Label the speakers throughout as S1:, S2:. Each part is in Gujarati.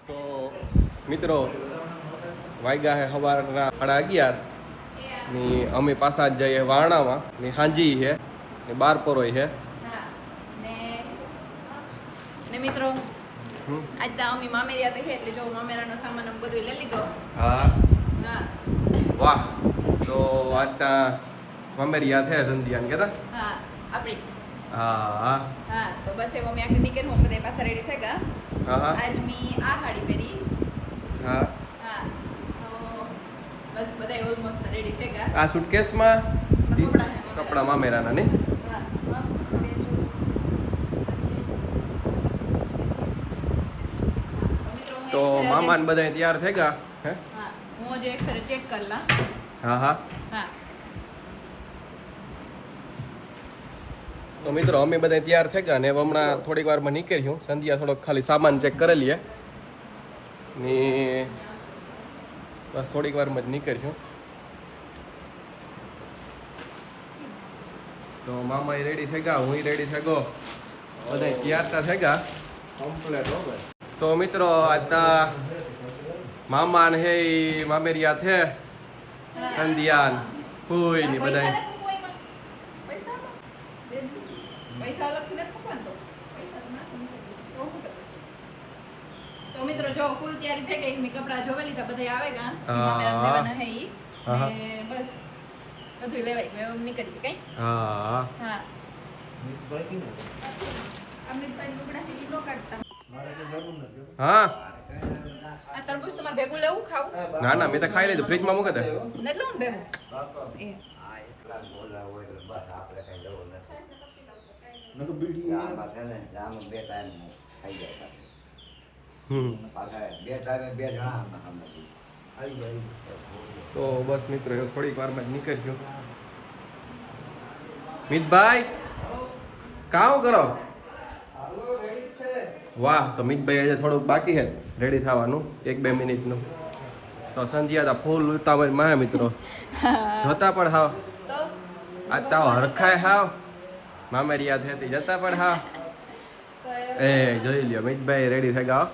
S1: તો મિત્રો વાગ્યા હે સવારના 11:30 ની અમે પાછા જ જઈએ વારણામાં ની હાંજી છે ને બાર પરોય છે.
S2: હા ને મિત્રો આજ તો અમે મામેરિયા છે એટલે જો મામેરાનો સામાન અમે બધું લઈ લીધો.
S1: હા
S2: હા
S1: વાહ. તો આજના મામેરિયા છે સંધ્યાન કેતા
S2: હા આપણી
S1: હા
S2: હા તો બસ એવો મેં આગળ નીકળ હું બધા પાછા રેડી થઈ ગયા.
S1: હા
S2: આજ મી આ હાડી પહેરી.
S1: હા
S2: હા તો બસ બધા ઓલમોસ્ટ રેડી થઈ ગયા.
S1: આ સુટકેસમાં
S2: કપડા હે
S1: કપડા મામેરાના ને.
S2: હા બે જો
S1: તો મામાન બધા તૈયાર થઈ ગયા હે.
S2: હા હું જે એક ફેર ચેક કરલા.
S1: હા હા
S2: હા
S1: તો મિત્રો અમે બધા તૈયાર થઈ ગયા ને હમણાં થોડીક વારમાં નીકળ્યું. સંધ્યા થોડોક ખાલી સામાન ચેક કરી લઈએ ને બસ થોડીક વારમાં જ નીકળ્યું. તો મામા રેડી થઈ ગયા, હું રેડી થઈ ગયો, બધા તૈયાર થઈ ગયા કમ્પ્લેટ હો ભાઈ. તો મિત્રો આજના મામા ને હે મામેરિયા છે સંધ્યાન હુઈ ને બધા
S2: પૈસા અલગથી નથી મૂકવાનું તો મિત્રો જો ફૂલ તૈયારી થઈ ગઈ. મેં કપડા જોવે લીધા બધા આવે ગા મામેરા દેવાના હે ઈ ને બસ બધું લેવાઈ ગયું નીકળી કઈ.
S1: હા
S2: હા અમિતભાઈ લુગડા થી નો કાઢતા.
S1: હા
S2: આ તરબૂચ તમારે ભેગું લેવું ખાવું?
S1: ના ના મેં તો ખાઈ લીધું, ફ્રીજમાં મૂકે દે.
S2: નથી લેવું ને ભેગું એ
S1: તો બસ મિત્રો થોડીક વારમાં જ નીકળ્યો. મિતભાઈ કામ કરો? વાહ. તો મિતભાઈ આજે થોડુંક બાકી છે રેડી થવાનું 1-2 મિનિટનું. તો સંધ્યા ફૂલ ઉતાવળ માં મિત્રો જોતા પણ હાવ
S2: તો
S1: આ તાવ હરખાય હાવ મામેરિયા થતી જતા પણ હાવ એ જોઈ લ્યો મિતભાઈ રેડી થઈ ગયા.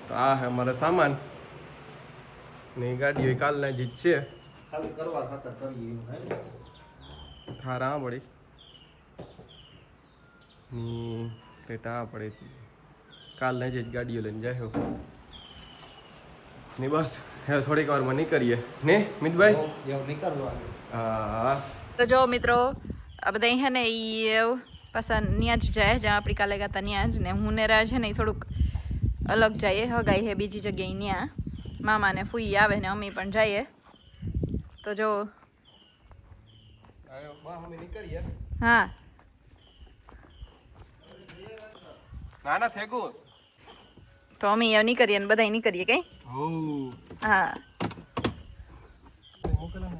S1: તો આ હે અમારો સામાન ને ગાડીઓ કાલના જ છે
S3: ખાલી કરવા ખાતર કરીએ એવું હે.
S1: થારા પડી ની પેટા પડે કાલના જ ગાડીઓ લઈને જાય ને બસ હવે થોડીક વારમાં નીકળીએ ને મિતભાઈ.
S3: એવું નીકળવા.
S1: હા
S2: તો જો મિત્રો આ બધા હે ને ઈ પાછા ન્યા જ જાય જ્યાં આપણી કાલે ગાતા ન્યા જ ને હું ને રાજ છે ને ઈ થોડુંક અલગ જઈએ હગાઈ હે બીજી જગ્યાએ ન્યા મામા ને ફૂઈ આવે ને અમે પણ જઈએ. તો જો
S1: અમે નીકળીએ.
S2: હા
S1: ના ના થેગું
S2: તો અમે અહીંયા નીકળીએ ને બધા નીકળીએ કઈ. હા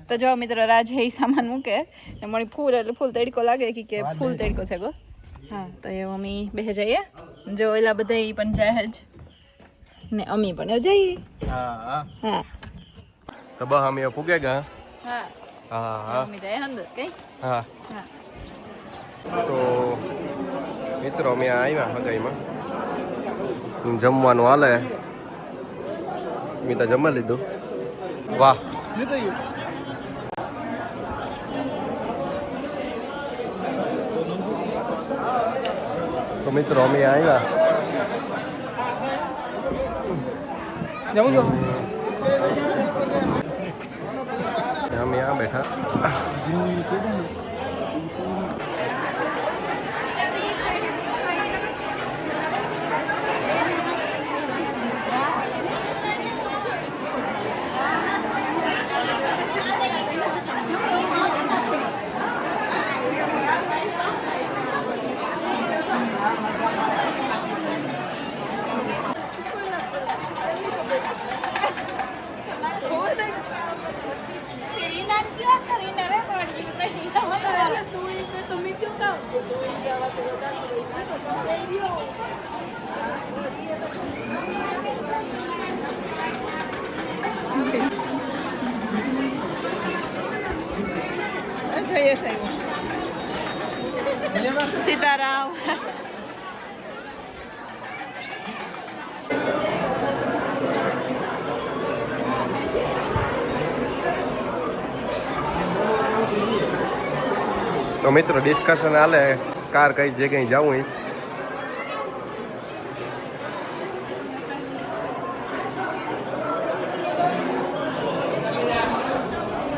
S2: તો જો મિત્રો રાજ હે સામાન મૂકે ને મળી ફૂલ એટલે ફૂલ તડકો લાગે કે ફૂલ તડકો થયો. હા તો એ અમે બેહે જઈએ જો એલા બધા ઈ પણ જાય જ ને અમે પણ જઈએ.
S1: હા
S2: હા
S1: તો બસ અમે પૂગે ગયા.
S2: હા
S1: હા હા
S2: અમે જાય અંદર કઈ.
S1: હા.
S2: હા
S1: તો મિત્રો અમે આવ્યા હગાઈમાં જમવાનું હાલે. મેં તો જમવા લીધું. વાહ. તો મિત્રો અમે આવ્યા અમે આ બેઠા.
S2: સીતારામ
S1: તો મિત્રો ડિસ્કશન હાલે કાર કઈ જગ્યાએ જવું એ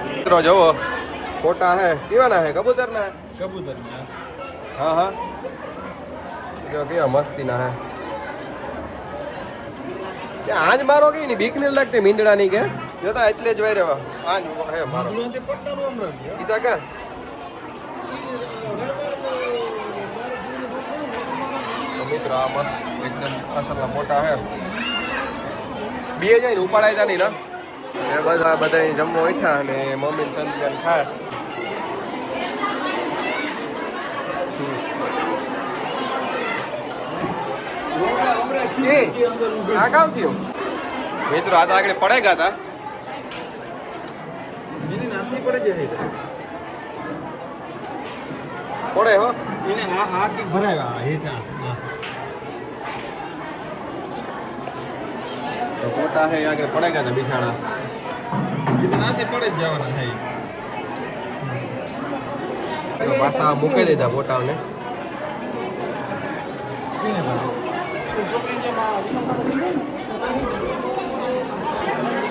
S1: મિત્રો જુઓ ફોટા હે કેવાના હે કબૂતરના હા હા જો કેવા મસ્તીના હે આજ મારો કઈ ની બીક ને લાગતી મીંદડા ની કે જોતા એટલે જ વાય રેવા આજ હે મારો કીધા કે મિત્રો આ મસ્ત એકદમ અસલના મોટા હે બે જાય ને ઉપાડાય તા નહીં ને એ બધા જમવા બેઠા અને મમ્મી સંજ્ઞાન ખાય આ કામ થયું મિત્રો આ તો આગળ પડેગા હતા પડે હો તો ફોટા હે આગળ પડેગા હતા બિછાણા તો પાછા મૂકી દીધા ફોટાઓને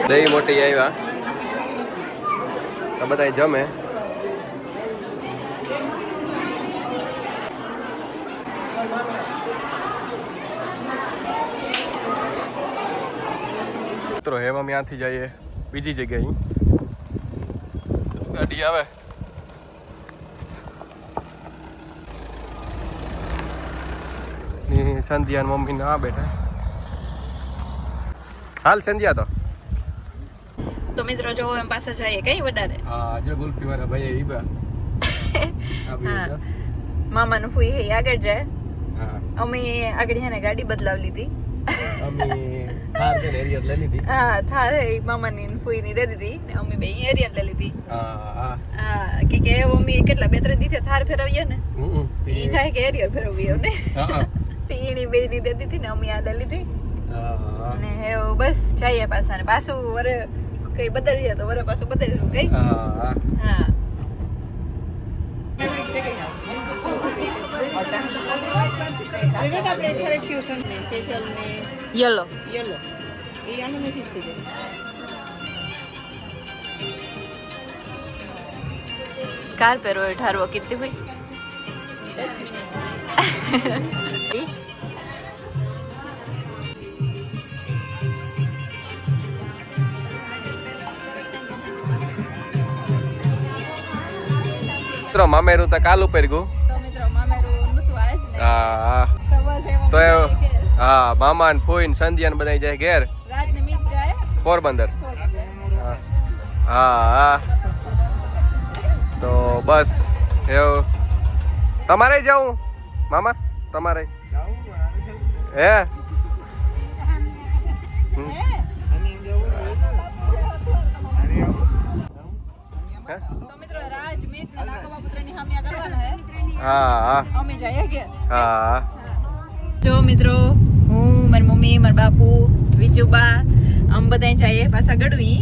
S1: દહીં મોટી આવ્યા તો બધા જમે મિત્રો હેમ અમે ત્યાંથી જઈએ બીજી જગ્યાએ ગાડી આવે સંધ્યા મમ્મી ના બેઠા હાલ સંધ્યા
S2: તો મિત્રો જો એમ પાસે જઈએ કઈ વધારે
S1: હા જો ગુલ્ફી વાળા ભાઈ ઈબા
S2: મામા નું ફૂઈ હે આગળ જાય
S1: હા
S2: અમે આગળ હે ને ગાડી બદલાવી લીધી
S1: અમે થાર કે એરિયર લઈ લીધી
S2: હા થાર હે મામા ની ફૂઈ ની દે દીધી ને અમે બે એરિયર લઈ લીધી
S1: હા
S2: હા કે અમે કેટલા 2-3 દિવસે થાર ફેરવીએ ને ઈ થાય કે એરિયર ફેરવીએ ને
S1: હા
S2: ઈની બે ની દે દીધી ને અમે આ લઈ લીધી
S1: હા
S2: ને એવું બસ જઈએ પાછા ને પાછું વરે કઈ બદલીએ તો વરે પાછું બદલવું કઈ
S1: હા
S2: હા યલો કાર પહેરો ઠારવો કીધી ભાઈ 10 મિનિટ
S1: મિત્રો મામેરું તો કાલ ઉપર ગયું
S2: તો મિત્રો મામેરું નતું આવે છે ને
S1: હા તો હા મામા ને ફોઈ ને સંધ્યા ને બધા જાય ઘેર
S2: રાત ને મીત જાય
S1: પોરબંદર હા હા તો બસ એવું તમારે જાઉં મામા તમારે હે
S2: તો મિત્રો રાજ મીત ને નાગોબા પુત્રની હામિયા કરવાના હે
S1: હા હા
S2: અમે જઈએ કે
S1: હા
S2: જો મિત્રો હું મારી મમ્મી મારા બાપુ વિજુબા આમ બધા જઈએ પાછા ગઢવી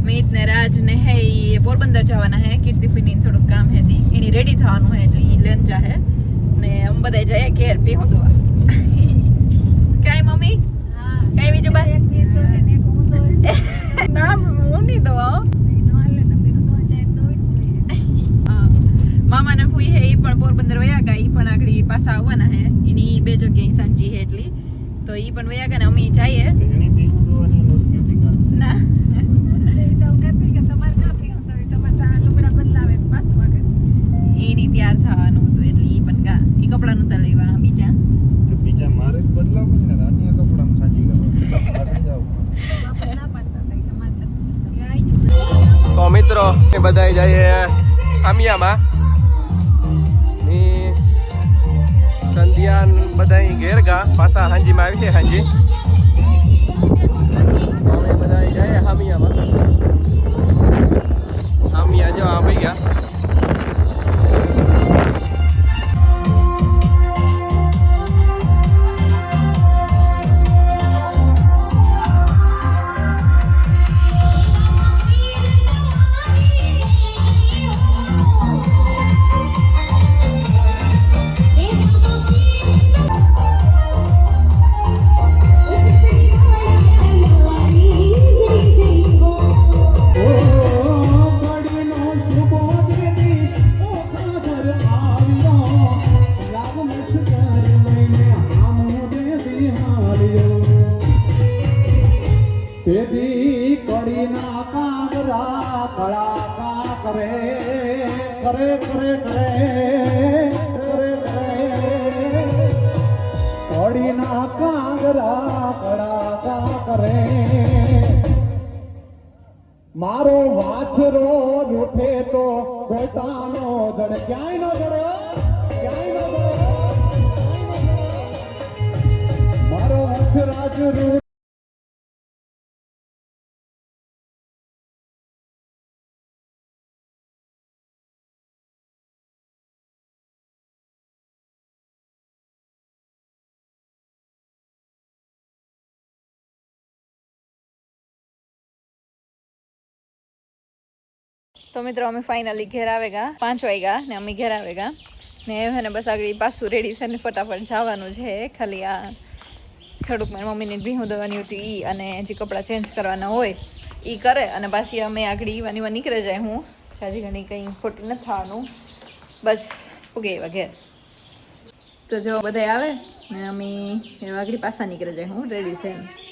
S2: મીત ને રાજ ને હે ઈ પોરબંદર જવાના હે કીર્તિફુની થોડુંક કામ હતી એની રેડી થવાનું હે એટલે ઈ લઈને જાહે ને આમ બધા જઈએ ઘેર પીહું દવા કાઈ મમ્મી હા કાઈ વિજુબા ના હું નહીં દવા મામા ને ફૂઈ હે ઈ પણ પોરબંદર વયા ગયા ઈ પણ આગળ પાછા આવવાના હે એની બે જગ્યાએ સાંજી હે એટલી તો ઈ પણ વયા ગયા ને અમે જઈએ ના એની તૈયાર થવાનું હતું એટલે ઈ પણ ગા ઈ કપડાનું તો લેવા બીજા
S3: મારે જ બદલાવ ને અન્ય કપડામાં સાજી કરવા
S1: તો મિત્રો એ બધા જઈએ આમિયામાં સંધ્યા બધા ઘેર ગા પાછા હાંજીમાં આવી છે હાંજી અમે બધા જઈએ હામિયામાં હામિયા જો આવી ગયા
S4: કળા કરે કરે કરે કરે કરે કરે ઘોડીના કાંગરા કળા કરે મારો વાછરો રૂઠે તો ગોટાનો જડે ક્યાંય ન જડે ક્યાંય ન જડે મારો વાછરાજ રૂઠ
S2: તો મિત્રો અમે ફાઇનલી ઘેર આવેગા 5 વાગ્યા ને અમે ઘેર આવેગા ને હવે બસ આગળ પાછું રેડી થઈને ફટાફટ જવાનું છે ખાલી આ થોડુંક મારી મમ્મીને ભીહું દવાની હતી ઈ અને જે કપડાં ચેન્જ કરવાના હોય એ કરે અને પાછી અમે આગળ ઈવાની નીકળે જાય હું જાજી ઘણી કંઈ ખોટી નથી થવાનું બસ ઉગે એવા ઘેર તો જો બધા આવે ને અમે આગળ પાછા નીકળે જાય હું રેડી થઈને